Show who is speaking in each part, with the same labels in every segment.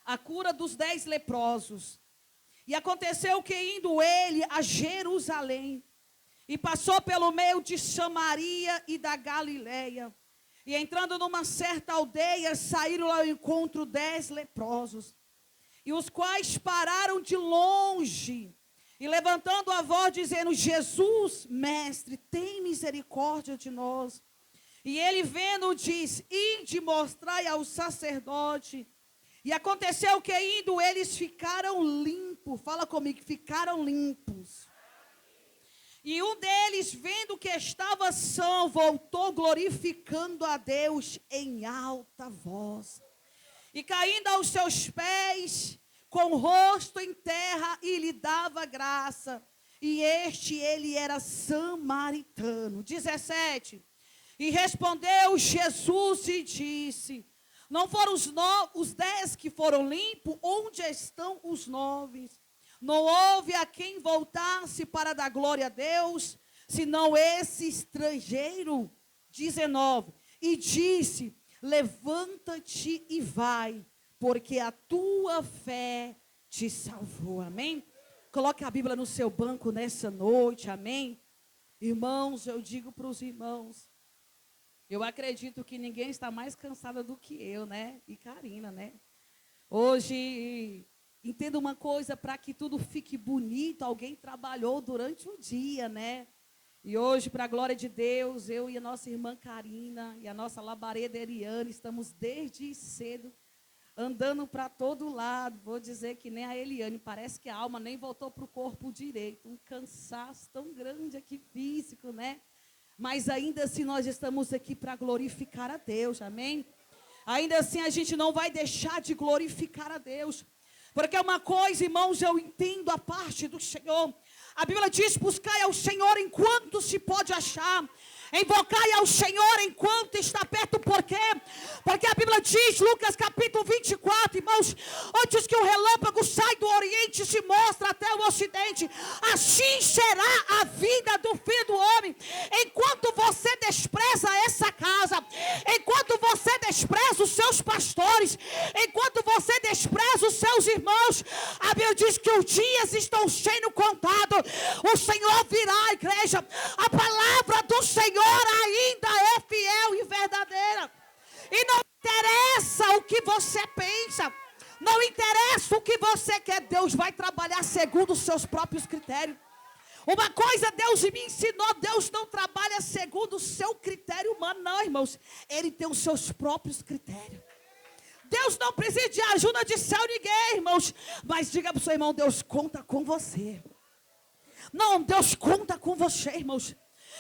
Speaker 1: a cura dos 10 leprosos. E aconteceu que indo ele a Jerusalém, e passou pelo meio de Samaria e da Galileia, e entrando numa certa aldeia, saíram ao encontro 10 leprosos, e os quais pararam de longe, e levantando a voz, dizendo: Jesus, mestre, tem misericórdia de nós. E ele vendo, diz: ide mostrai ao sacerdote. E aconteceu que indo eles ficaram limpos. Fala comigo, ficaram limpos. E um deles, vendo que estava são, voltou glorificando a Deus em alta voz. E caindo aos seus pés, com o rosto em terra, e lhe dava graça. E ele era samaritano. 17. E respondeu Jesus e disse: não foram os 10 que foram limpos? Onde estão os 9? Não houve a quem voltasse para dar glória a Deus, senão esse estrangeiro. 19. E disse: levanta-te e vai, porque a tua fé te salvou. Amém? Coloque a Bíblia no seu banco nessa noite. Amém? Irmãos, eu digo para os irmãos, eu acredito que ninguém está mais cansada do que eu, né? E Karina, né? Hoje, entenda uma coisa, para que tudo fique bonito, alguém trabalhou durante o dia, né? E hoje, para a glória de Deus, eu e a nossa irmã Karina e a nossa labareda Eliane, estamos desde cedo andando para todo lado. Vou dizer que nem a Eliane, parece que a alma nem voltou para o corpo direito. Um cansaço tão grande aqui físico, né? Mas ainda assim nós estamos aqui para glorificar a Deus, amém? Ainda assim a gente não vai deixar de glorificar a Deus. Porque uma coisa, irmãos, eu entendo a parte do Senhor. A Bíblia diz: buscai ao Senhor enquanto se pode achar. Invocai ao Senhor enquanto está perto. Por quê? Porque a Bíblia diz, Lucas capítulo 24, irmãos, antes que o relâmpago sai do oriente e se mostra até o ocidente, assim será a vida do Filho do Homem. Enquanto você despreza essa casa, enquanto você despreza os seus pastores, enquanto você despreza os seus irmãos, a Bíblia diz que os dias estão sendo contados. O Senhor virá, igreja. A palavra do Senhor ainda é fiel e verdadeira. E não interessa o que você pensa, não interessa o que você quer, Deus vai trabalhar segundo os seus próprios critérios. Uma coisa Deus me ensinou: Deus não trabalha segundo o seu critério humano, não, irmãos. Ele tem os seus próprios critérios. Deus não precisa de ajuda de céu ninguém, irmãos. Mas diga para o seu irmão: Deus conta com você. Não, Deus conta com você, irmãos.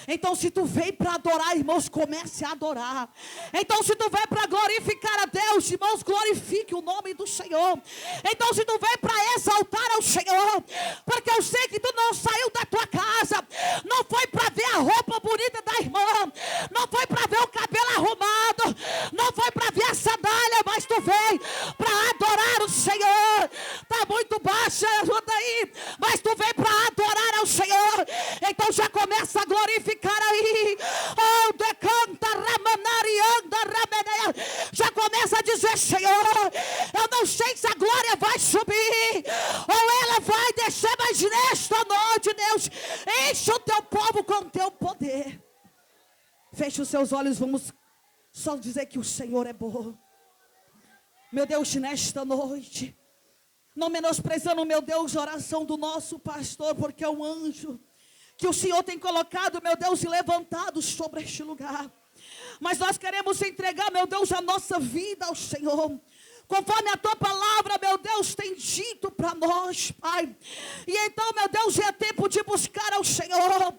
Speaker 1: Então se tu veio para adorar, irmãos, comece a adorar. Então se tu veio para glorificar a Deus, irmãos, glorifique o nome do Senhor. Então se tu veio para exaltar ao Senhor, porque eu sei que tu não saiu da tua casa, não foi para ver a roupa bonita da irmã, não foi para ver o cabelo arrumado, não foi para ver a sandália, mas tu veio para adorar o Senhor. Está muito baixa, ajuda aí, mas tu veio para adorar ao Senhor. Então já começa a glorificar aí. Oh, decanta, ramanarianda, rameneia. Já começa a dizer: Senhor, eu não sei se a glória vai subir ou ela vai descer, mas nesta noite, Deus, enche o teu povo com o teu poder. Feche os seus olhos, vamos só dizer que o Senhor é bom. Meu Deus, nesta noite, não menosprezando, meu Deus, a oração do nosso pastor, porque é um anjo que o Senhor tem colocado, meu Deus, e levantado sobre este lugar. Mas nós queremos entregar, meu Deus, a nossa vida ao Senhor, conforme a tua palavra, meu Deus, tem dito para nós, Pai. E então, meu Deus, é tempo de buscar ao Senhor.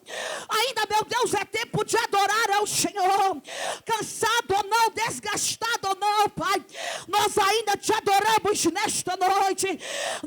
Speaker 1: Ainda, meu Deus, é tempo de adorar ao Senhor. Cansado ou não, desgastado ou não, Pai, nós ainda te adoramos nesta noite.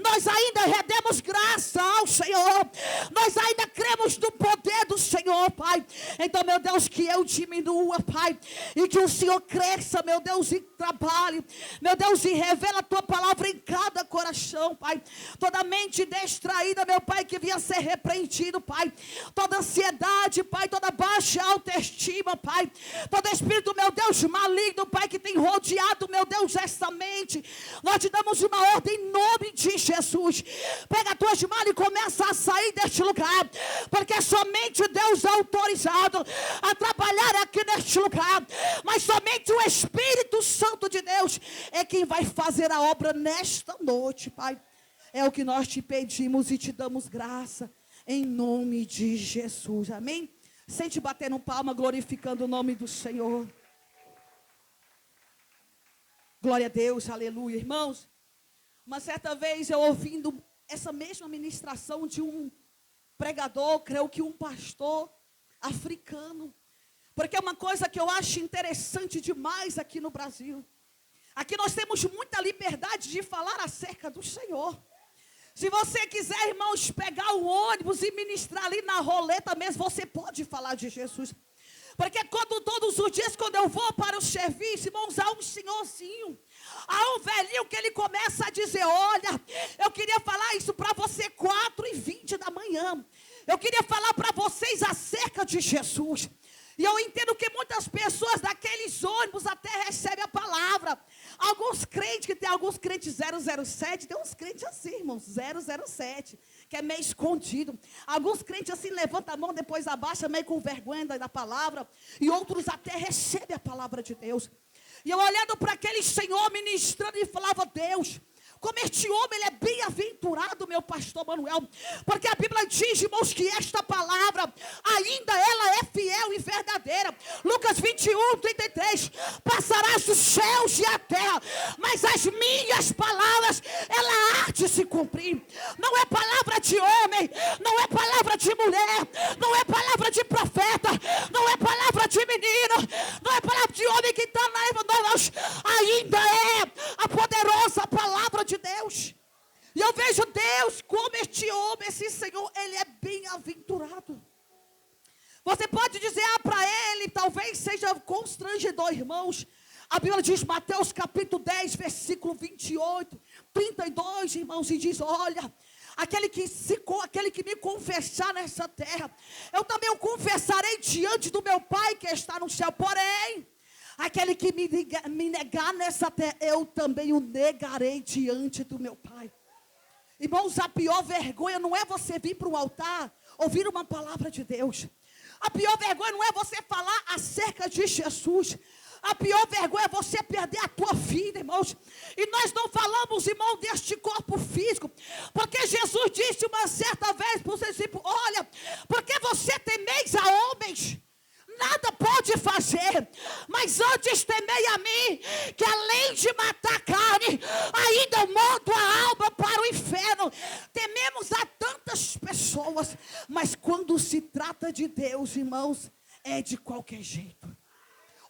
Speaker 1: Nós ainda rendemos graça ao Senhor. Nós ainda cremos no poder do Senhor, Pai. Então, meu Deus, que eu diminua, Pai, e que o Senhor cresça, meu Deus, e trabalhe, meu Deus, e revela a tua palavra em cada coração. coração, Pai. Toda mente distraída, meu Pai, que vinha ser repreendido, Pai. Toda ansiedade, Pai, toda baixa autoestima, Pai. Todo espírito, meu Deus, maligno, Pai, que tem rodeado, meu Deus, essa mente. Nós te damos uma ordem em nome de Jesus. Pega as tuas mãos e começa a sair deste lugar. Porque somente Deus é autorizado a trabalhar aqui neste lugar. Mas somente o Espírito Santo de Deus é quem vai fazer a obra nesta noite, Pai. É o que nós te pedimos e te damos graça. Em nome de Jesus. Amém? Sente batendo palma, glorificando o nome do Senhor. Glória a Deus, aleluia. Irmãos, uma certa vez eu ouvindo essa mesma ministração de um pregador, creio que um pastor africano. Porque é uma coisa que eu acho interessante demais aqui no Brasil. Aqui nós temos muita liberdade de falar acerca do Senhor. Se você quiser, irmãos, pegar o ônibus e ministrar ali na roleta mesmo, você pode falar de Jesus. Porque todos os dias, quando eu vou para o serviço, irmãos, há um senhorzinho, há um velhinho que ele começa a dizer, olha, eu queria falar isso para você 4h20 da manhã. Eu queria falar para vocês acerca de Jesus. E eu entendo que muitas pessoas daqueles ônibus até recebem a palavra. Alguns crentes, que tem alguns crentes 007, tem uns crentes assim, irmãos, 007, que é meio escondido. Alguns crentes assim, levantam a mão, depois abaixa, meio com vergonha da palavra. E outros até recebem a palavra de Deus. E eu olhando para aquele senhor ministrando e falava, Deus, como este homem, ele é bem-aventurado, meu pastor Manuel. Porque a Bíblia diz, irmãos, que esta palavra, ainda ela é fiel e verdadeira. Lucas 21:33. Passarás dos céus e a terra, mas as minhas palavras, ela há de se cumprir. Não é palavra de homem, não é palavra de mulher, não é palavra de profeta, não é palavra de menino, não é palavra de homem que está na nós, ainda é a poderosa palavra de Deus. E eu vejo Deus como este homem, esse Senhor, ele é bem-aventurado. Você pode dizer para ele, talvez seja constrangedor, irmãos. A Bíblia diz, Mateus capítulo 10, versículo 28, 32, irmãos, e diz, olha, aquele que me confessar nessa terra, eu também o confessarei diante do meu Pai que está no céu. Porém, aquele que me negar nessa terra, eu também o negarei diante do meu Pai. Irmãos, a pior vergonha não é você vir para o altar, ouvir uma palavra de Deus. A pior vergonha não é você falar acerca de Jesus. A pior vergonha é você perder a tua vida, irmãos. E nós não falamos, irmão, deste corpo físico. Porque Jesus disse uma certa vez para os discípulos, olha, porque você temeis a homens, nada pode fazer, mas antes temei a mim, que além de matar a carne, ainda eu monto a alma para o inferno. Tememos a tantas pessoas, mas quando se trata de Deus, irmãos, é de qualquer jeito.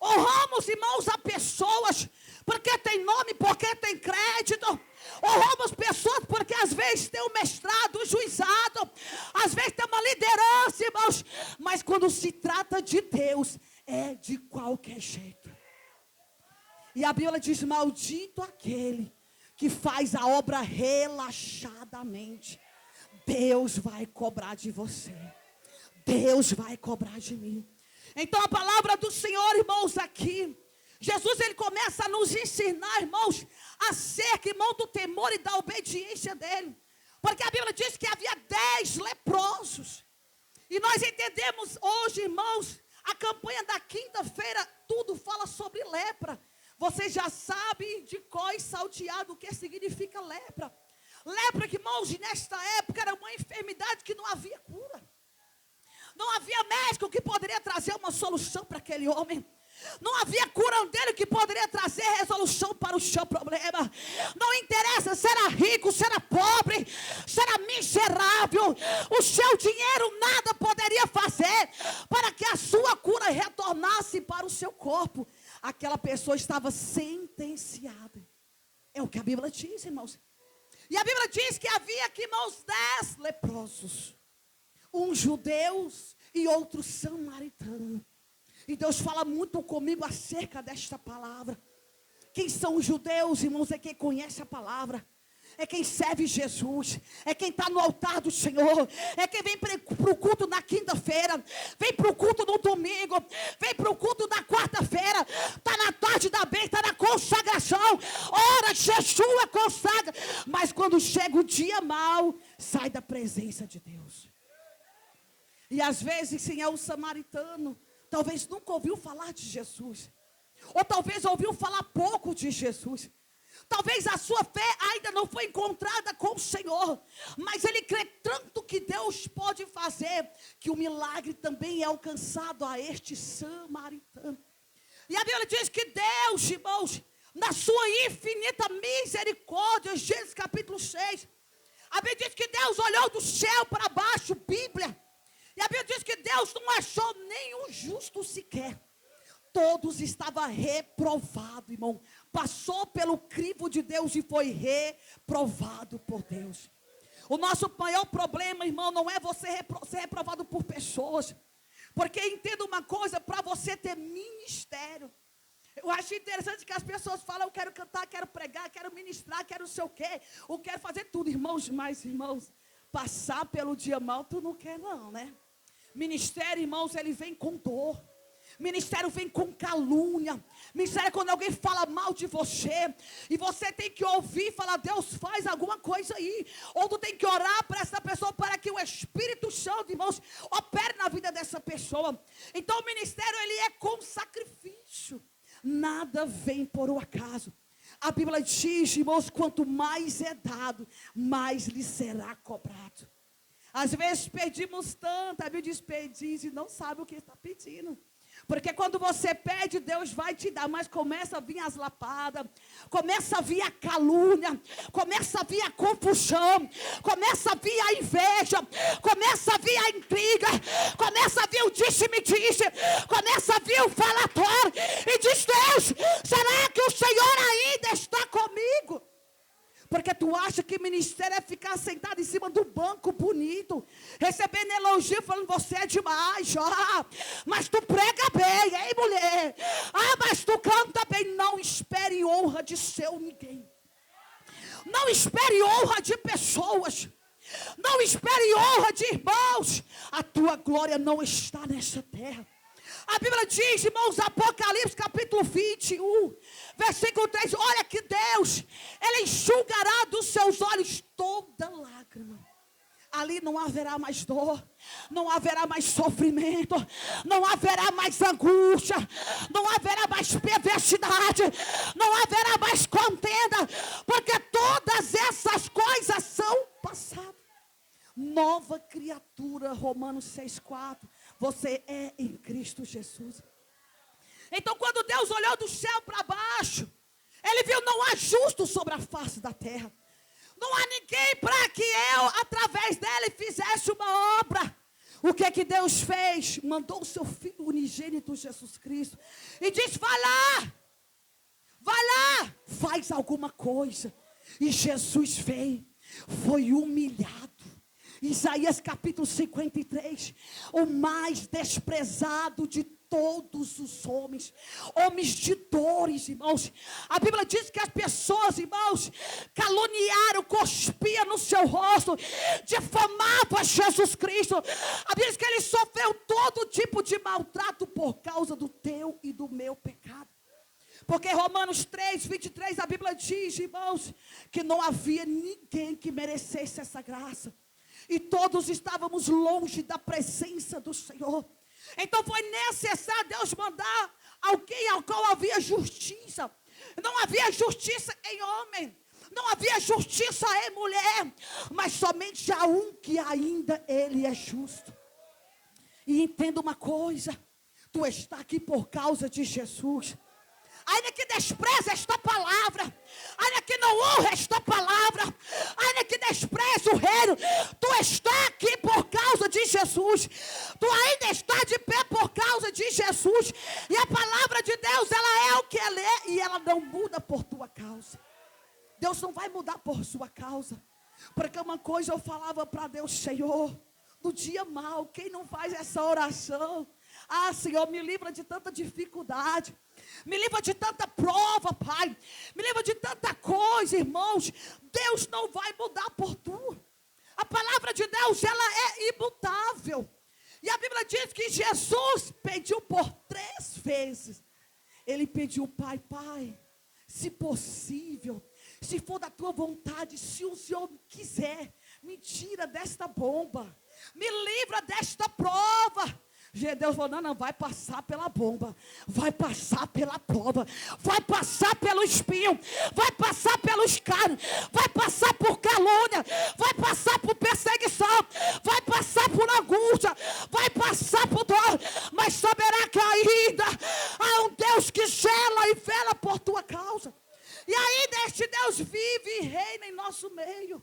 Speaker 1: Honramos, irmãos, a pessoas, porque tem nome, porque tem crédito. Honramos pessoas porque às vezes tem um mestrado, um juizado, às vezes tem uma liderança, irmãos. Mas quando se trata de Deus, é de qualquer jeito. E a Bíblia diz, maldito aquele que faz a obra relaxadamente. Deus vai cobrar de você. Deus vai cobrar de mim. Então a palavra do Senhor, irmãos, aqui, Jesus, ele começa a nos ensinar, irmãos, acerca, irmão, do temor e da obediência dele. Porque a Bíblia diz que havia 10 leprosos. E nós entendemos hoje, irmãos, a campanha da quinta-feira, tudo fala sobre lepra. Você já sabe de cor e salteado o que significa lepra. Lepra, irmãos, nesta época era uma enfermidade que não havia cura. Não havia médico que poderia trazer uma solução para aquele homem. Não havia curandeiro que poderia trazer resolução para o seu problema. Não interessa se era rico, se era pobre, se era miserável. O seu dinheiro nada poderia fazer para que a sua cura retornasse para o seu corpo. Aquela pessoa estava sentenciada. É o que a Bíblia diz, irmãos. E a Bíblia diz que havia aqui, irmãos, 10 leprosos. Um judeu e outro samaritano. E Deus fala muito comigo acerca desta palavra. Quem são os judeus, irmãos, é quem conhece a palavra. é quem serve Jesus, é quem está no altar do Senhor, é quem vem para o culto na quinta-feira, vem para o culto no domingo, vem para o culto na quarta-feira, está na tarde da bênção, está na consagração, ora, jejua, consagra, mas quando chega o dia mau, sai da presença de Deus. E às vezes, sim, é o samaritano, talvez nunca ouviu falar de Jesus, ou talvez ouviu falar pouco de Jesus. Talvez a sua fé ainda não foi encontrada com o Senhor, mas ele crê tanto que Deus pode fazer, que o milagre também é alcançado a este samaritano. E a Bíblia diz que Deus, irmãos, na sua infinita misericórdia, Gênesis capítulo 6, a Bíblia diz que Deus olhou do céu para baixo, Bíblia, e a Bíblia diz que Deus não achou nenhum justo sequer. Todos estavam reprovados, irmão. Passou pelo crivo de Deus e foi reprovado por Deus. O nosso maior problema, irmão, não é você ser reprovado por pessoas. Porque entenda uma coisa, para você ter ministério. Eu acho interessante que as pessoas falam, eu quero cantar, quero pregar, quero ministrar, quero não sei o quê. Eu quero fazer tudo, irmãos, mas irmãos, passar pelo dia mal, tu não quer não, né? Ministério, irmãos, ele vem com dor. Ministério vem com calúnia. Ministério é quando alguém fala mal de você, e você tem que ouvir e falar, Deus faz alguma coisa aí. Ou tu tem que orar para essa pessoa, para que o Espírito Santo, irmãos, opere na vida dessa pessoa. Então o ministério, ele é com sacrifício. Nada vem por um acaso. A Bíblia diz, irmãos, quanto mais é dado, mais lhe será cobrado. Às vezes pedimos tanto, a Bíblia diz, pedis e não sabe o que está pedindo. Porque quando você pede, Deus vai te dar, mas começa a vir as lapadas, começa a vir a calúnia, começa a vir a confusão, começa a vir a inveja, começa a vir a intriga, começa a vir o disse-me-disse, começa a vir o falatório, e diz, Deus, será que o Senhor ainda está comigo? Porque tu acha que ministério é ficar sentado em cima do banco bonito, recebendo elogio, falando, você é demais, mas tu prega bem, hein, mulher? Mas tu canta bem. Não espere honra de seu ninguém. Não espere honra de pessoas. Não espere honra de irmãos. A tua glória não está nessa terra. A Bíblia diz, irmãos, Apocalipse capítulo 21, versículo 3, olha que Deus, Ele enxugará dos seus olhos toda lágrima. Ali não haverá mais dor, não haverá mais sofrimento, não haverá mais angústia, não haverá mais perversidade, não haverá mais contenda, porque todas essas coisas são passadas. Nova criatura, Romanos 6,4. Você é em Cristo Jesus. Então quando Deus olhou do céu para baixo, Ele viu, não há justo sobre a face da terra. Não há ninguém para que eu, através dele, fizesse uma obra. O que é que Deus fez? Mandou o seu Filho unigênito, Jesus Cristo, e disse, vai lá, faz alguma coisa. E Jesus veio, foi humilhado. Isaías capítulo 53, o mais desprezado de todos os homens, homens de dores, irmãos. A Bíblia diz que as pessoas, irmãos, caluniaram, cuspiam no seu rosto, difamavam Jesus Cristo. A Bíblia diz que ele sofreu todo tipo de maltrato por causa do teu e do meu pecado. Porque Romanos 3, 23, a Bíblia diz, irmãos, que não havia ninguém que merecesse essa graça. E todos estávamos longe da presença do Senhor. Então foi necessário Deus mandar alguém ao qual havia justiça. Não havia justiça em homem, não havia justiça em mulher, mas somente a um que ainda ele é justo. E entenda uma coisa, tu está aqui por causa de Jesus. Ainda que despreze esta palavra, ainda que não honre esta palavra, ainda que despreze o reino, tu está aqui por causa de Jesus. Tu ainda está de pé por causa de Jesus. E a palavra de Deus, ela é o que ela é, e ela não muda por tua causa. Deus não vai mudar por sua causa. Porque uma coisa eu falava para Deus, Senhor, no dia mau, quem não faz essa oração? Senhor, me livra de tanta dificuldade, me livra de tanta prova, Pai, me livra de tanta coisa, irmãos. Deus não vai mudar por tu. A palavra de Deus, ela é imutável. E a Bíblia diz que Jesus pediu por 3 vezes. Ele pediu, Pai, se possível, se for da tua vontade, se o Senhor quiser, me tira desta bomba, me livra desta prova. Deus falou, não, vai passar pela bomba, vai passar pela prova, vai passar pelo espinho, vai passar pelo escárnio, vai passar por calúnia, vai passar por perseguição, vai passar por angústia, vai passar por dor, mas saberá que ainda há um Deus que gela e vela por tua causa. E ainda este Deus vive e reina em nosso meio.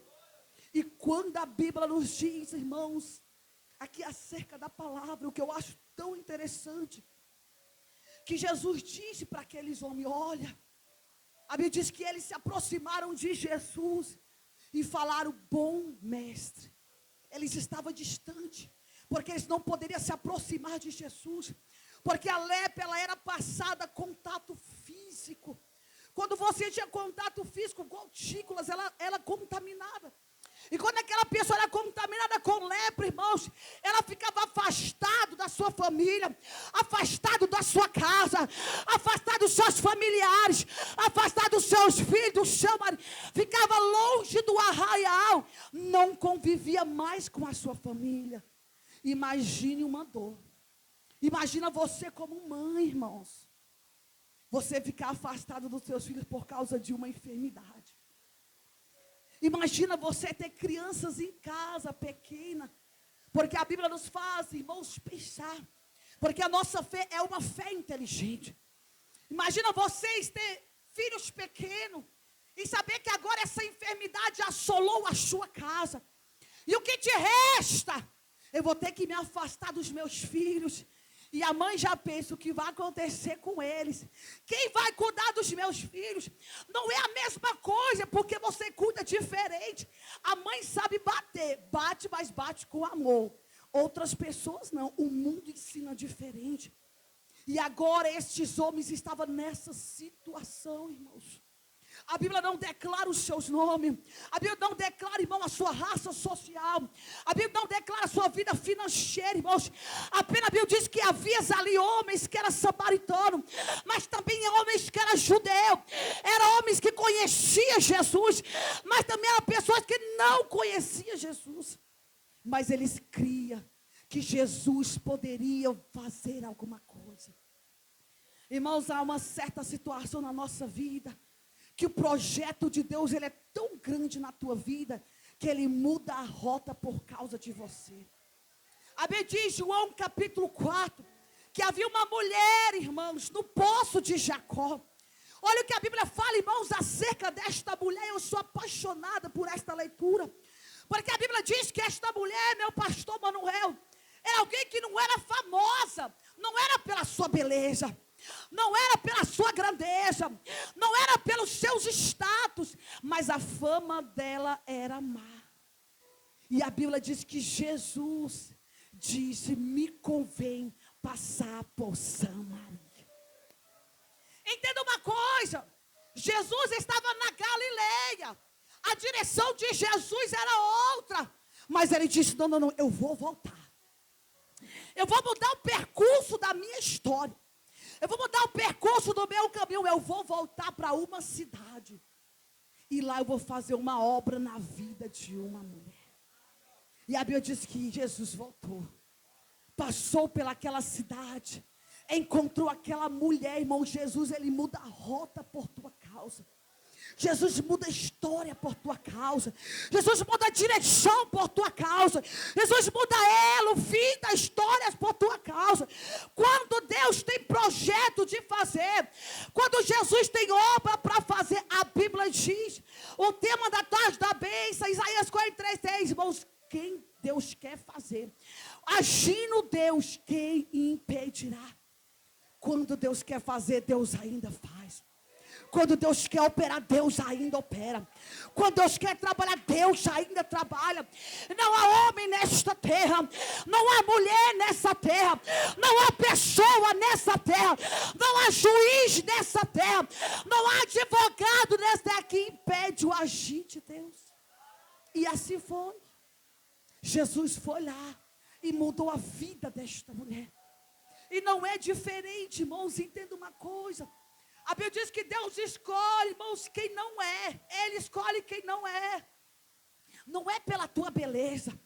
Speaker 1: E quando a Bíblia nos diz, irmãos, aqui acerca da palavra, o que eu acho tão interessante, que Jesus disse para aqueles homens, olha, a Bíblia diz que eles se aproximaram de Jesus e falaram, bom mestre. Eles estavam distantes, porque eles não poderiam se aproximar de Jesus, porque a lepra, ela era passada contato físico. Quando você tinha contato físico, gotículas, ela contaminava. E quando aquela pessoa era contaminada com lepra, irmãos, ela ficava afastado da sua família, afastado da sua casa, afastado dos seus familiares, afastado dos seus filhos, do seu marido, ficava longe do arraial, não convivia mais com a sua família. Imagine uma dor. Imagina você como mãe, irmãos. Você ficar afastado dos seus filhos por causa de uma enfermidade. Imagina você ter crianças em casa pequena, porque a Bíblia nos faz, irmãos, pensar, porque a nossa fé é uma fé inteligente. Imagina vocês ter filhos pequenos e saber que agora essa enfermidade assolou a sua casa. E o que te resta? Eu vou ter que me afastar dos meus filhos. E a mãe já pensa o que vai acontecer com eles. Quem vai cuidar dos meus filhos? Não é a mesma coisa, porque você cuida diferente. A mãe sabe bater, bate, mas bate com amor. Outras pessoas não, o mundo ensina diferente. E agora estes homens estavam nessa situação, irmãos. A Bíblia não declara os seus nomes. A Bíblia não declara, irmão, a sua raça social. A Bíblia não declara a sua vida financeira, irmãos. Apenas a Bíblia diz que havia ali homens que eram samaritanos, mas também homens que eram judeus. Eram homens que conheciam Jesus, mas também eram pessoas que não conheciam Jesus. Mas eles criam que Jesus poderia fazer alguma coisa. Irmãos, há uma certa situação na nossa vida, que o projeto de Deus, ele é tão grande na tua vida, que ele muda a rota por causa de você. A Bíblia diz, João capítulo 4, que havia uma mulher, irmãos, no poço de Jacó. Olha o que a Bíblia fala, irmãos, acerca desta mulher. Eu sou apaixonada por esta leitura, porque a Bíblia diz que esta mulher, meu pastor Manuel, era alguém que não era famosa, não era pela sua beleza, não era pela sua grandeza, não era pelos seus status, mas a fama dela era má. E a Bíblia diz que Jesus disse, me convém passar por Samaria. Entenda uma coisa, Jesus estava na Galileia, a direção de Jesus era outra, mas ele disse, não, eu vou voltar. Eu vou mudar o percurso da minha história. Eu vou mudar o percurso do meu caminho. Eu vou voltar para uma cidade. E lá eu vou fazer uma obra na vida de uma mulher. E a Bíblia diz que Jesus voltou. Passou pelaquela cidade. Encontrou aquela mulher, irmão. Jesus, ele muda a rota por tua causa. Jesus muda a história por tua causa. Jesus muda a direção por tua causa. Jesus muda ela, o fim da história por tua causa. Quando Deus tem projeto de fazer, quando Jesus tem obra para fazer, a Bíblia diz, o tema da tarde da bênção, Isaías 43:3, irmãos, quem Deus quer fazer, agindo Deus, quem impedirá? Quando Deus quer fazer, Deus ainda faz. Quando Deus quer operar, Deus ainda opera. Quando Deus quer trabalhar, Deus ainda trabalha. Não há homem nesta terra, não há mulher nessa terra, não há pessoa nessa terra, não há juiz nessa terra, não há advogado nessa terra que impede o agir de Deus. E assim foi. Jesus foi lá e mudou a vida desta mulher. E não é diferente, irmãos, entenda uma coisa. A Bíblia diz que Deus escolhe, irmãos, quem não é. Ele escolhe quem não é. Não é pela tua beleza.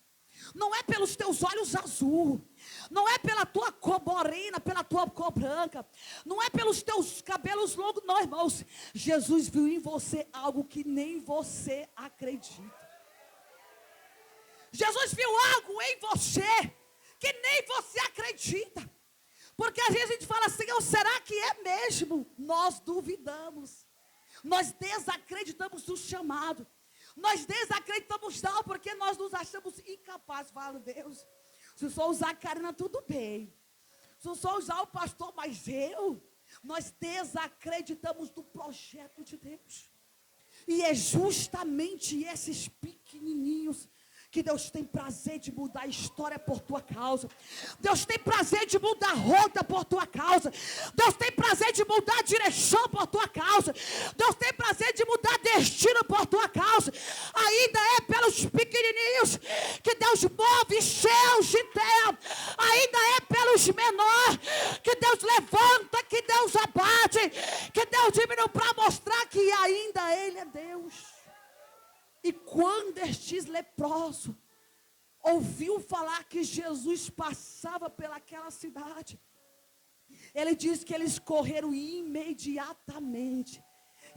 Speaker 1: Não é pelos teus olhos azul. Não é pela tua cor morena, pela tua cor branca. Não é pelos teus cabelos longos, não, irmãos. Jesus viu em você algo que nem você acredita. Jesus viu algo em você que nem você acredita. Porque às vezes a gente fala assim, será que é mesmo? Nós duvidamos. Nós desacreditamos do chamado. Nós desacreditamos não, porque nós nos achamos incapazes. Fala, Deus, se eu só usar a Karina, tudo bem. Se eu só usar o pastor, mas nós desacreditamos do projeto de Deus. E é justamente esses pequenininhos que Deus tem prazer de mudar a história por tua causa. Deus tem prazer de mudar a rota por tua causa. Deus tem prazer de mudar a direção por tua causa. Deus tem prazer de mudar destino por tua causa. Ainda é pelos pequenininhos que Deus move céus e terra. Ainda é pelos menores que Deus levanta, que Deus abate, que Deus diminui para mostrar que ainda Ele é Deus. E quando estes leprosos ouviu falar que Jesus passava pelaquela cidade, ele diz que eles correram imediatamente.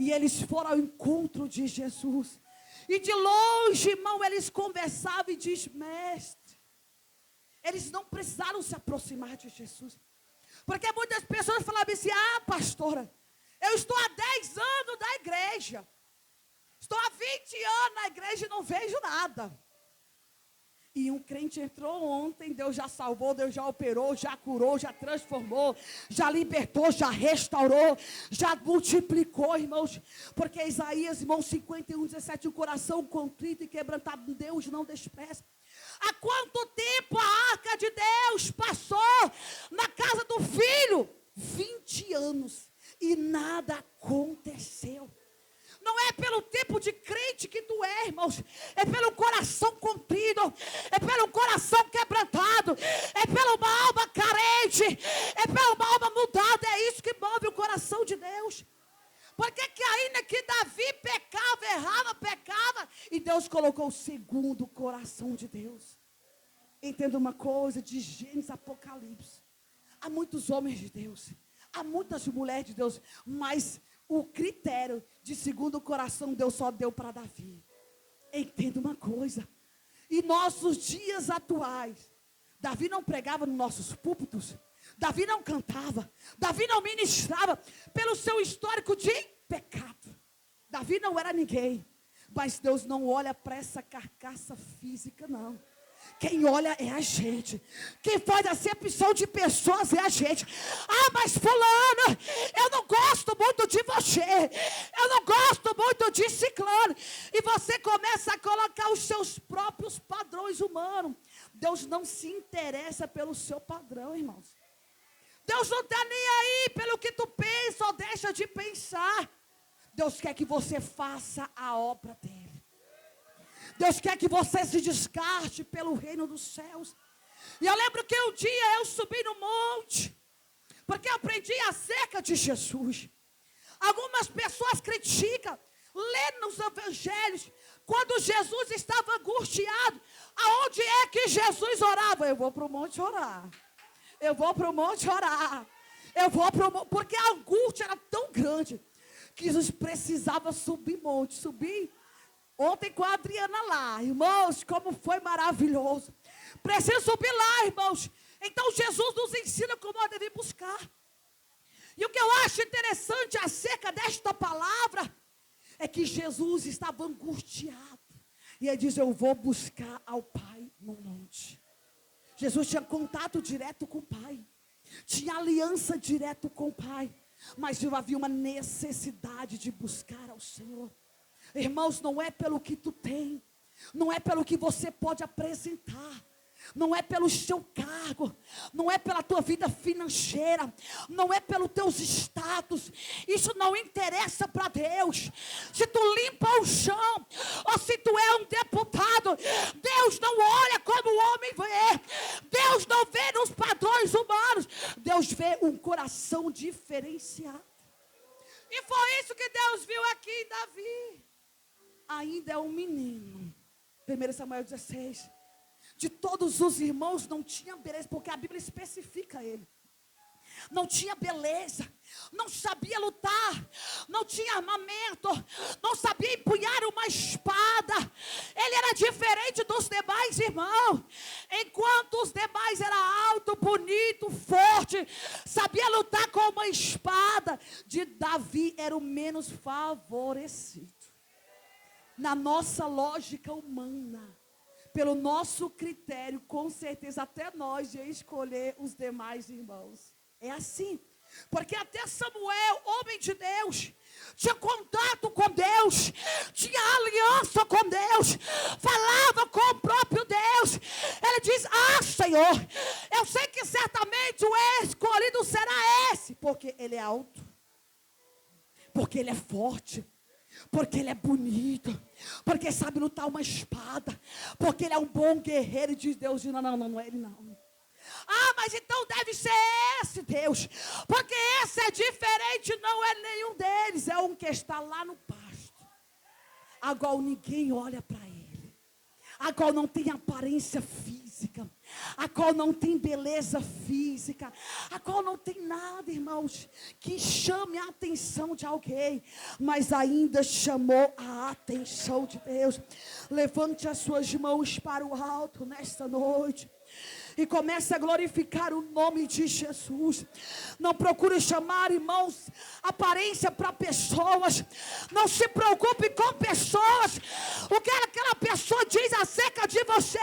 Speaker 1: E eles foram ao encontro de Jesus. E de longe, irmão, eles conversavam e diz, mestre. Eles não precisaram se aproximar de Jesus. Porque muitas pessoas falavam assim, pastora, eu estou há 10 anos na igreja. Estou há 20 anos na igreja e não vejo nada. E um crente entrou ontem, Deus já salvou, Deus já operou, já curou, já transformou, já libertou, já restaurou, já multiplicou, irmãos. Porque Isaías, irmãos, 51:17, o coração contrito e quebrantado, Deus não despreza. Há quanto tempo a arca de Deus passou na casa do filho? 20 anos. E nada aconteceu. Não é pelo tempo de crente que tu é, irmãos. É pelo coração contrido. É pelo coração quebrantado. É pela uma alma carente. É pela uma alma mudada. É isso que move o coração de Deus. Porque que ainda que Davi pecava, errava, pecava, e Deus colocou o segundo coração de Deus. Entenda uma coisa, de Gênesis a Apocalipse. Há muitos homens de Deus. Há muitas mulheres de Deus. Mas o critério de segundo coração Deus só deu para Davi. Entenda uma coisa. Em nossos dias atuais, Davi não pregava nos nossos púlpitos. Davi não cantava. Davi não ministrava pelo seu histórico de pecado. Davi não era ninguém. Mas Deus não olha para essa carcaça física, não. Quem olha é a gente. Quem faz a acepção de pessoas é a gente. Mas fulano, eu não gosto muito de você. Eu não gosto muito de ciclano. E você começa a colocar os seus próprios padrões humanos. Deus não se interessa pelo seu padrão, irmãos. Deus não está nem aí pelo que tu pensa ou deixa de pensar. Deus quer que você faça a obra dele. Deus quer que você se descarte pelo reino dos céus. E eu lembro que um dia eu subi no monte, porque eu aprendi acerca de Jesus. Algumas pessoas criticam, lê nos evangelhos, quando Jesus estava angustiado, aonde é que Jesus orava? Eu vou para o monte orar. Eu vou para o monte orar. Eu vou para o monte, porque a angústia era tão grande, que Jesus precisava subir monte, subir. Ontem com a Adriana lá, irmãos, como foi maravilhoso. Preciso subir lá, irmãos. Então Jesus nos ensina como nós devemos buscar. E o que eu acho interessante acerca desta palavra é que Jesus estava angustiado. E ele diz, eu vou buscar ao Pai no monte. Jesus tinha contato direto com o Pai. Tinha aliança direto com o Pai. mas havia uma necessidade de buscar ao Senhor. Irmãos, não é pelo que tu tem, não é pelo que você pode apresentar, não é pelo seu cargo, não é pela tua vida financeira, não é pelos teus status. Isso não interessa para Deus. Se tu limpa o chão, ou se tu é um deputado, Deus não olha como o homem vê. Deus não vê nos padrões humanos. Deus vê um coração diferenciado. E foi isso que Deus viu aqui em Davi. Ainda é um menino. 1 Samuel 16. De todos os irmãos não tinha beleza, porque a Bíblia especifica ele. Não tinha beleza, não sabia lutar, não tinha armamento, não sabia empunhar uma espada. Ele era diferente dos demais irmãos. Enquanto os demais eram alto, bonito, forte, sabia lutar com uma espada, de Davi era o menos favorecido. Na nossa lógica humana, pelo nosso critério, com certeza até nós ia escolher os demais irmãos. É assim. Porque até Samuel, homem de Deus, tinha contato com Deus, tinha aliança com Deus, falava com o próprio Deus. Ele diz: Senhor, eu sei que certamente o escolhido será esse, porque ele é alto, porque ele é forte, porque ele é bonito, porque sabe lutar uma espada, porque ele é um bom guerreiro. E diz Deus: não é ele não. Mas então deve ser esse Deus, porque esse é diferente, não é nenhum deles, é um que está lá no pasto, a qual ninguém olha para ele, a qual não tem aparência física, a qual não tem beleza física, a qual não tem nada, irmãos, que chame a atenção de alguém, mas ainda chamou a atenção de Deus. Levante as suas mãos para o alto nesta noite e comece a glorificar o nome de Jesus. Não procure chamar, irmãos, aparência para pessoas. Não se preocupe com pessoas. O que aquela pessoa diz acerca de você,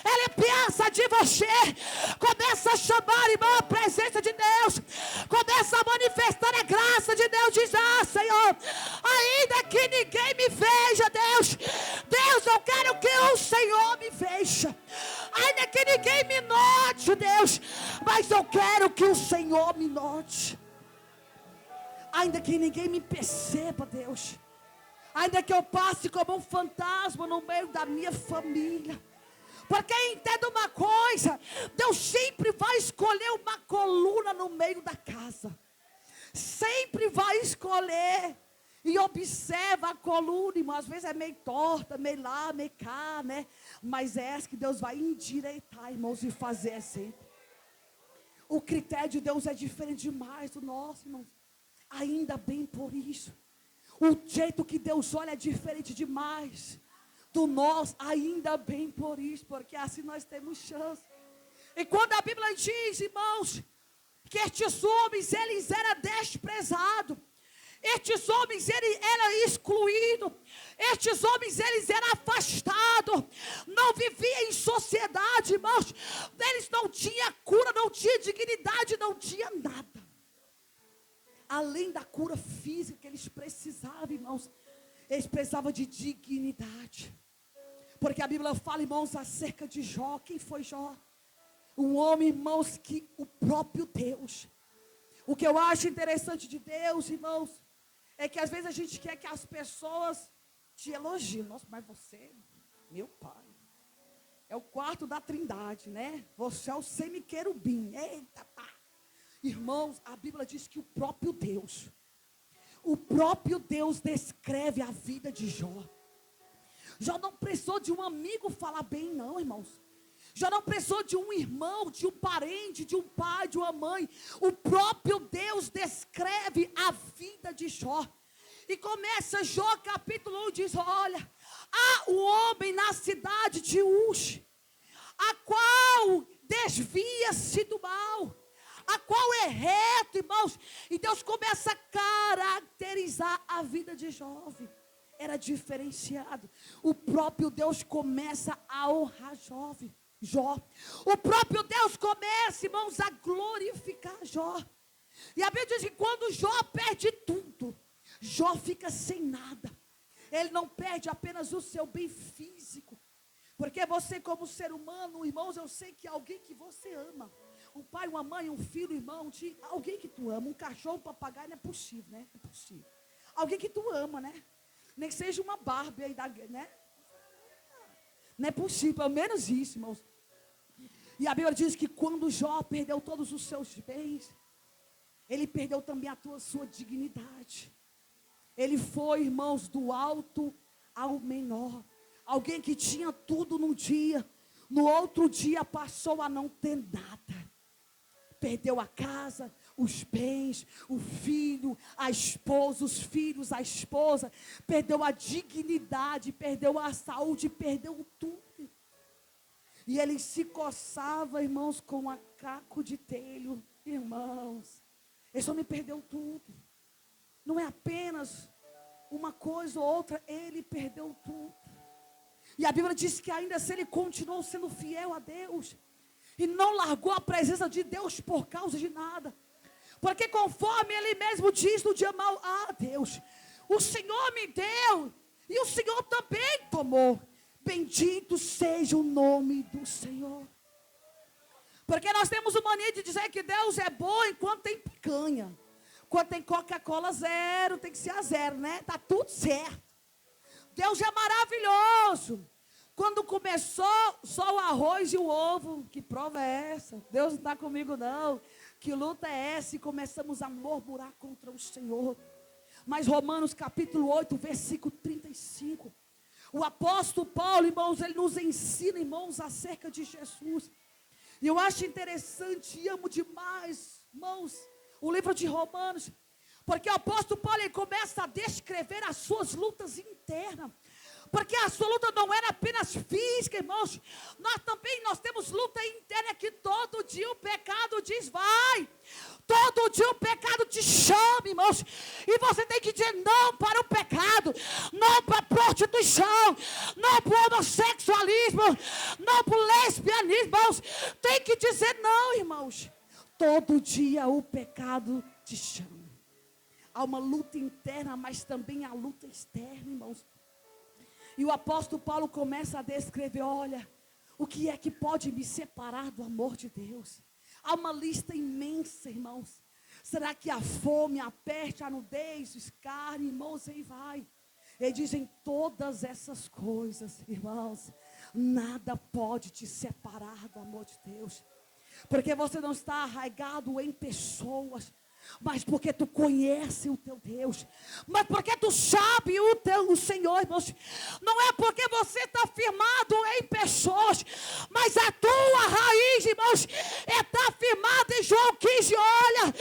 Speaker 1: ele pensa de você. Começa a chamar, irmão, a presença de Deus. Começa a manifestar a graça de Deus. Diz: Senhor, ainda que ninguém me veja, Deus, eu quero que o Senhor me veja. Ainda que ninguém me note, Deus, mas eu quero que o Senhor me note. Ainda que ninguém me perceba, Deus, ainda que eu passe como um fantasma no meio da minha família, porque entenda uma coisa: Deus sempre vai escolher uma coluna no meio da casa, sempre vai escolher. E observa a coluna, irmão. Às vezes é meio torta, meio lá, meio cá, né? Mas é essa que Deus vai endireitar, irmãos, e fazer assim. O critério de Deus é diferente demais do nosso, irmãos. Ainda bem por isso. O jeito que Deus olha é diferente demais do nosso. Ainda bem por isso, porque assim nós temos chance. E quando a Bíblia diz, irmãos, que estes homens, eles eram desprezados, estes homens, eles eram excluídos, estes homens, eles eram afastados, não viviam em sociedade, irmãos, eles não tinham cura, não tinham dignidade, não tinham nada, além da cura física que eles precisavam, irmãos, eles precisavam de dignidade, porque a Bíblia fala, irmãos, acerca de Jó. Quem foi Jó? Um homem, irmãos, que o próprio Deus, o que eu acho interessante de Deus, irmãos, é que às vezes a gente quer que as pessoas te elogiem. Nossa, mas você, meu pai, é o quarto da trindade, né? Você é o semi-querubim. Eita, pá. Irmãos, a Bíblia diz que o próprio Deus descreve a vida de Jó. Jó não precisou de um amigo falar bem, não, irmãos. Já não precisou de um irmão, de um parente, de um pai, de uma mãe. O próprio Deus descreve a vida de Jó. E começa Jó capítulo 1, diz: olha, há um homem na cidade de Uz, a qual desvia-se do mal, a qual é reto, irmãos. E Deus começa a caracterizar a vida de Jó. Era diferenciado. O próprio Deus começa a honrar Jó. O próprio Deus começa, irmãos, a glorificar Jó. E a Bíblia diz que quando Jó perde tudo, Jó fica sem nada. Ele não perde apenas o seu bem físico. Porque você, como ser humano, irmãos, eu sei que alguém que você ama, um pai, uma mãe, um filho, irmão, alguém que tu ama, um cachorro, um papagaio, não é possível, né? Não é possível. Alguém que tu ama, né? Nem que seja uma Barbie aí, né? Não é possível, pelo menos isso, irmãos. E a Bíblia diz que quando Jó perdeu todos os seus bens, ele perdeu também a sua dignidade. Ele foi, irmãos, do alto ao menor. Alguém que tinha tudo num dia, no outro dia passou a não ter nada. Perdeu a casa, os bens, o filho, a esposa, os filhos, a esposa. Perdeu a dignidade, perdeu a saúde, perdeu tudo. E ele se coçava, irmãos, com um caco de telho. Irmãos, esse homem perdeu tudo. Não é apenas uma coisa ou outra, ele perdeu tudo. E a Bíblia diz que ainda assim ele continuou sendo fiel a Deus. E não largou a presença de Deus por causa de nada. Porque conforme ele mesmo diz no dia mau, Deus, o Senhor me deu e o Senhor também tomou. Bendito seja o nome do Senhor. Porque nós temos a mania de dizer que Deus é bom enquanto tem picanha. Quando tem Coca-Cola zero, tem que ser a zero, né? Está tudo certo. Deus é maravilhoso. Quando começou só o arroz e o ovo, que prova é essa? Deus não está comigo não. Que luta é essa? E começamos a murmurar contra o Senhor. Mas Romanos capítulo 8, versículo 35. O apóstolo Paulo, irmãos, ele nos ensina, irmãos, acerca de Jesus. E eu acho interessante e amo demais, irmãos, o livro de Romanos. Porque o apóstolo Paulo, ele começa a descrever as suas lutas internas. Porque a sua luta não era apenas física, irmãos. Nós temos luta interna que todo dia o pecado diz, vai. Todo dia o pecado te chama, irmãos. E você tem que dizer não para o pecado. Não para a prostituição. Não para o homossexualismo. Não para o lesbianismo, irmãos. Tem que dizer não, irmãos. Todo dia o pecado te chama. Há uma luta interna, mas também há luta externa, irmãos. E o apóstolo Paulo começa a descrever, olha, o que é que pode me separar do amor de Deus? Há uma lista imensa, irmãos. Será que a fome, a peste, a nudez, o escárnio, irmãos, aí vai. Ele diz em todas essas coisas, irmãos, nada pode te separar do amor de Deus. Porque você não está arraigado em pessoas, mas porque tu conhece o teu Deus, mas porque tu sabe o Senhor, irmãos. Não é porque você está firmado em pessoas, mas a tua raiz, irmãos, está firmada em João 15, olha,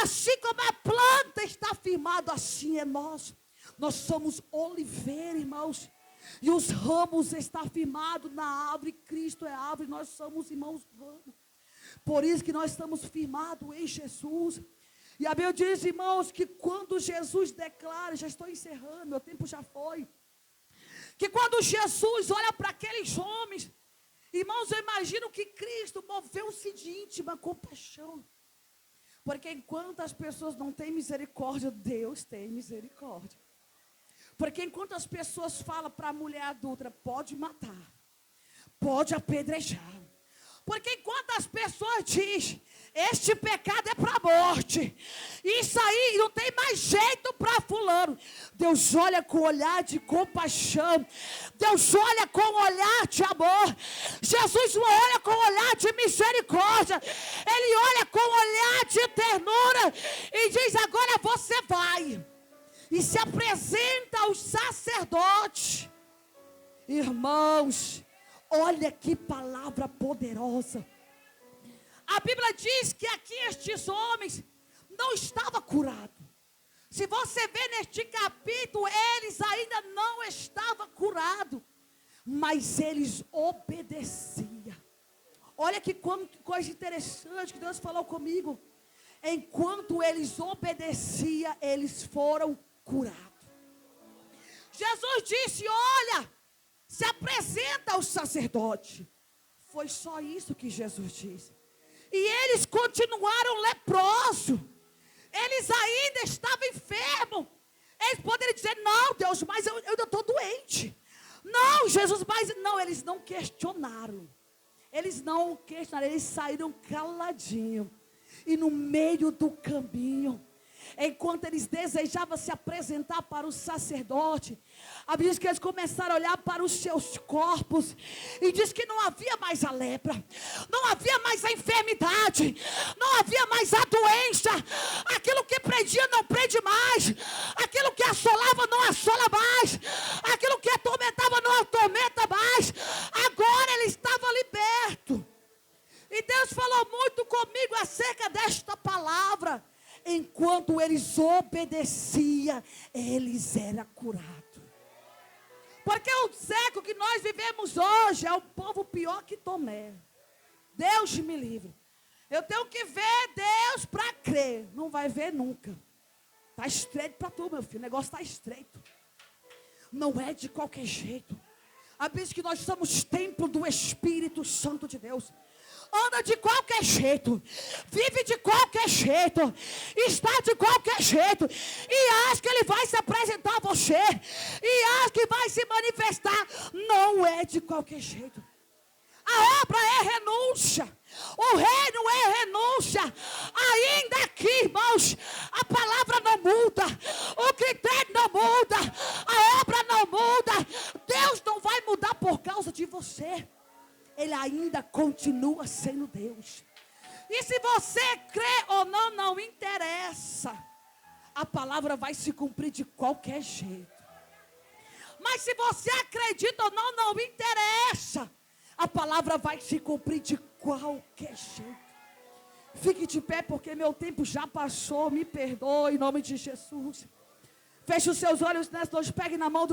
Speaker 1: assim como a planta está firmada, assim é nós. Nós somos oliveira, irmãos, e os ramos estão firmados na árvore. Cristo é a árvore, nós somos, irmãos, ramos. Por isso que nós estamos firmados em Jesus. E a Bíblia diz, irmãos, que quando Jesus declara, já estou encerrando, meu tempo já foi, que quando Jesus olha para aqueles homens, irmãos, eu imagino que Cristo moveu-se de íntima compaixão. Porque enquanto as pessoas não têm misericórdia, Deus tem misericórdia. Porque enquanto as pessoas falam para a mulher adulta, pode matar, pode apedrejar. Porque enquanto as pessoas dizem, este pecado é para a morte, isso aí não tem mais jeito para fulano, Deus olha com olhar de compaixão, Deus olha com olhar de amor, Jesus olha com olhar de misericórdia, Ele olha com olhar de ternura e diz, agora você vai, e se apresenta aos sacerdotes. Irmãos, olha que palavra poderosa. A Bíblia diz que aqui estes homens não estavam curados. Se você vê neste capítulo, eles ainda não estavam curados, mas eles obedeciam. Olha que coisa interessante que Deus falou comigo. Enquanto eles obedeciam, eles foram curados. Jesus disse, olha, se apresenta ao sacerdote. Foi só isso que Jesus disse. E eles continuaram leprosos. Eles ainda estavam enfermos. Eles poderiam dizer, não, Deus, mas eu ainda estou doente. Não, Jesus, mas não, eles não questionaram. Eles não questionaram, eles saíram caladinhos. E no meio do caminho, enquanto eles desejavam se apresentar para o sacerdote, a Bíblia diz que eles começaram a olhar para os seus corpos, e diz que não havia mais a lepra, não havia mais a enfermidade, não havia mais a doença, aquilo que prendia não prende mais, aquilo que assolava não assola mais, aquilo que atormentava não atormenta mais, agora ele estava liberto. E Deus falou muito comigo acerca desta palavra. Enquanto eles obedeciam, eles eram curados. Porque o século que nós vivemos hoje é um povo pior que Tomé. Deus me livre. Eu tenho que ver Deus para crer. Não vai ver nunca. Está estreito para tu, meu filho. O negócio está estreito. Não é de qualquer jeito. A Bíblia diz que nós somos templo do Espírito Santo de Deus. Anda de qualquer jeito, vive de qualquer jeito, está de qualquer jeito, e acha que ele vai se apresentar a você, e acha que vai se manifestar. Não é de qualquer jeito. A obra é renúncia, o reino é renúncia. Ainda aqui, irmãos, a palavra não muda, o critério não muda, a obra não muda. Deus não vai mudar por causa de você. Ele ainda continua sendo Deus. E se você crê ou não, não interessa. A palavra vai se cumprir de qualquer jeito. Mas se você acredita ou não, não interessa. A palavra vai se cumprir de qualquer jeito. Fique de pé, porque meu tempo já passou. Me perdoe em nome de Jesus. Feche os seus olhos nessa noite. Pegue na mão do